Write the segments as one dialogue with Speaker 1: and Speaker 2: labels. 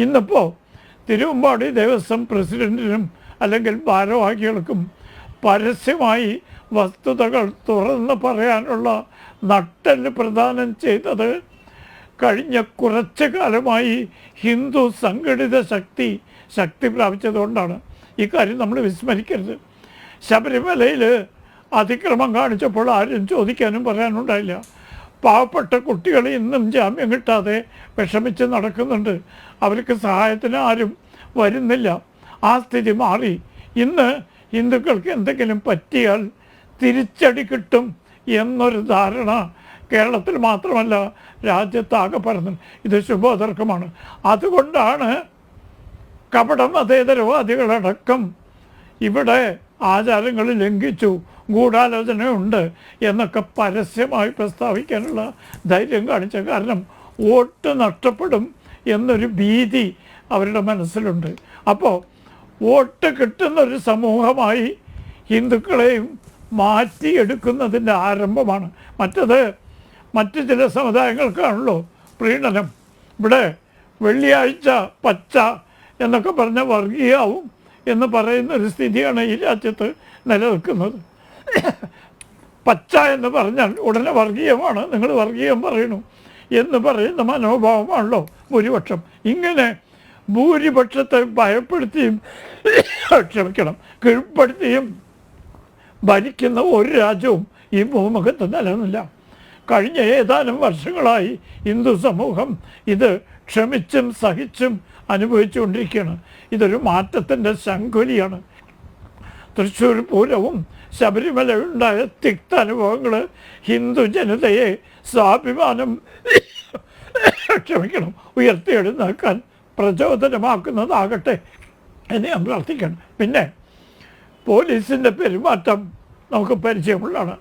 Speaker 1: ഇന്നിപ്പോൾ തിരുവമ്പാടി ദേവസ്വം പ്രസിഡൻറ്റിനും അല്ലെങ്കിൽ ഭാരവാഹികൾക്കും പരസ്യമായി വസ്തുതകൾ തുറന്ന് പറയാനുള്ള നട്ടെല്ല് പ്രദാനം ചെയ്തത് കഴിഞ്ഞ കുറച്ച് കാലമായി ഹിന്ദു സംഘടിത ശക്തി പ്രാപിച്ചതുകൊണ്ടാണ്. ഈ കാര്യം നമ്മൾ വിസ്മരിക്കരുത്. ശബരിമലയിൽ അതിക്രമം കാണിച്ചപ്പോൾ ആരും ചോദിക്കാനും പറയാനുണ്ടായില്ല. പാവപ്പെട്ട കുട്ടികൾ ഇന്നും ജാമ്യം കിട്ടാതെ വിഷമിച്ച് നടക്കുന്നുണ്ട്. അവർക്ക് സഹായത്തിന് ആരും വരുന്നില്ല. ആ സ്ഥിതി മാറി. ഇന്ന് ഹിന്ദുക്കൾക്ക് എന്തെങ്കിലും പറ്റിയാൽ തിരിച്ചടി കിട്ടും എന്നൊരു ധാരണ കേരളത്തിൽ മാത്രമല്ല രാജ്യത്താകെ പരന്നു. ഇത് ശുഭോദർക്കമാണ്. അതുകൊണ്ടാണ് കപടമതേതരവാദികളടക്കം ഇവിടെ ആചാരങ്ങൾ ലംഘിച്ചു, ഗൂഢാലോചനയുണ്ട് എന്നൊക്കെ പരസ്യമായി പ്രസ്താവിക്കാനുള്ള ധൈര്യം കാണിച്ച കാരണം വോട്ട് നഷ്ടപ്പെടും എന്നൊരു ഭീതി അവരുടെ മനസ്സിലുണ്ട്. അപ്പോൾ വോട്ട് കിട്ടുന്നൊരു സമൂഹമായി ഹിന്ദുക്കളെയും മാറ്റിയെടുക്കുന്നതിൻ്റെ ആരംഭമാണ്. മറ്റ് ചില സമുദായങ്ങൾക്കാണല്ലോ പ്രീണനം. ഇവിടെ വെള്ളിയാഴ്ച പച്ച എന്നൊക്കെ പറഞ്ഞ വർഗീയവും എന്ന് പറയുന്ന ഒരു സ്ഥിതിയാണ് ഈ രാജ്യത്ത് നിലനിൽക്കുന്നത്. പച്ച എന്ന് പറഞ്ഞാൽ ഉടനെ വർഗീയമാണ്, നിങ്ങൾ വർഗീയം പറയണു എന്ന് പറയുന്ന മനോഭാവമാണല്ലോ ഭൂരിപക്ഷം. ഇങ്ങനെ ഭൂരിപക്ഷത്തെ ഭയപ്പെടുത്തിയും കീഴ്പ്പെടുത്തിയും ഭരിക്കുന്ന ഒരു രാജ്യവും ഈ ഭൂമുഖത്ത് നിലനിന്നില്ല. കഴിഞ്ഞ ഏതാനും വർഷങ്ങളായി ഹിന്ദു സമൂഹം ഇത് ക്ഷമിച്ചും സഹിച്ചും അനുഭവിച്ചുകൊണ്ടിരിക്കുകയാണ്. ഇതൊരു മാറ്റത്തിൻ്റെ ശങ്കുലിയാണ്. തൃശ്ശൂർ പൂരവും ശബരിമലയുണ്ടായ തിക്ത അനുഭവങ്ങൾ ഹിന്ദു ജനതയെ സ്വാഭിമാനം ഉയർത്തിയെഴുന്നേക്കാൻ പ്രചോദനമാക്കുന്നതാകട്ടെ എന്ന് ഞാൻ പ്രാർത്ഥിക്കണം. പിന്നെ പോലീസിൻ്റെ പെരുമാറ്റം നമുക്ക് പരിചയമുള്ളതാണ്.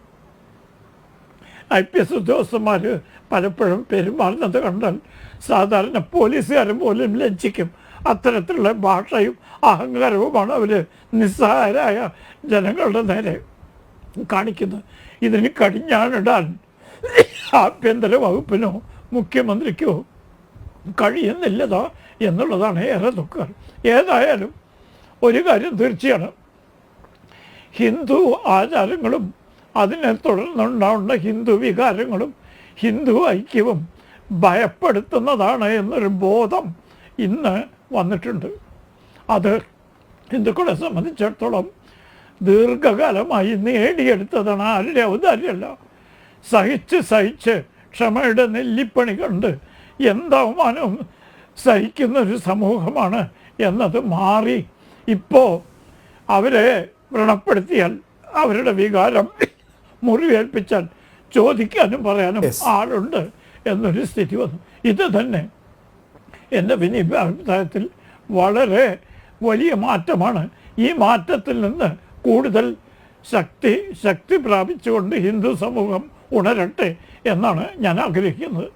Speaker 1: IPS ഉദ്യോഗസ്ഥന്മാർ പലപ്പോഴും പെരുമാറുന്നത് കണ്ടാൽ സാധാരണ പോലീസുകാരൻ പോലും ലജ്ജിക്കും. അത്തരത്തിലുള്ള ഭാഷയും അഹങ്കാരവുമാണ് അവർ നിസ്സഹായരായ ജനങ്ങളുടെ നേരെ കാണിക്കുന്നത്. ഇതിന് കടിഞ്ഞാണിടാൻ ആഭ്യന്തര വകുപ്പിനോ മുഖ്യമന്ത്രിക്കോ കഴിയുന്നില്ലതാ എന്നുള്ളതാണ് ഏറെ ദുഃഖം. ഏതായാലും ഒരു കാര്യം തീർച്ചയാണ്, ഹിന്ദു ആചാരങ്ങളും അതിനെ തുടർന്നുണ്ടാവുന്ന ഹിന്ദു വികാരങ്ങളും ഹിന്ദു ഐക്യവും ഭയപ്പെടുത്തുന്നതാണ് എന്നൊരു ബോധം ഇന്ന് വന്നിട്ടുണ്ട്. അത് ഹിന്ദുക്കളെ സംബന്ധിച്ചിടത്തോളം ദീർഘകാലമായി നേടിയെടുത്തതാണ്, ആരുടെ ഔദാര്യമല്ല. സഹിച്ച് ക്ഷമയുടെ നെല്ലിപ്പണി കണ്ട് എന്തവമാനവും സഹിക്കുന്നൊരു സമൂഹമാണ് എന്നത് മാറി. ഇപ്പോൾ അവരെ വ്രണപ്പെടുത്തിയാൽ, അവരുടെ വികാരം മുറിവേൽപ്പിച്ചാൽ ചോദിക്കാനും പറയാനും ആളുണ്ട് എന്നൊരു സ്ഥിതി വന്നു. ഇത് തന്നെ എൻ്റെ അഭിപ്രായത്തിൽ വളരെ വലിയ മാറ്റമാണ്. ഈ മാറ്റത്തിൽ നിന്ന് കൂടുതൽ ശക്തി പ്രാപിച്ചുകൊണ്ട് ഹിന്ദു സമൂഹം ഉണരട്ടെ എന്നാണ് ഞാൻ ആഗ്രഹിക്കുന്നത്.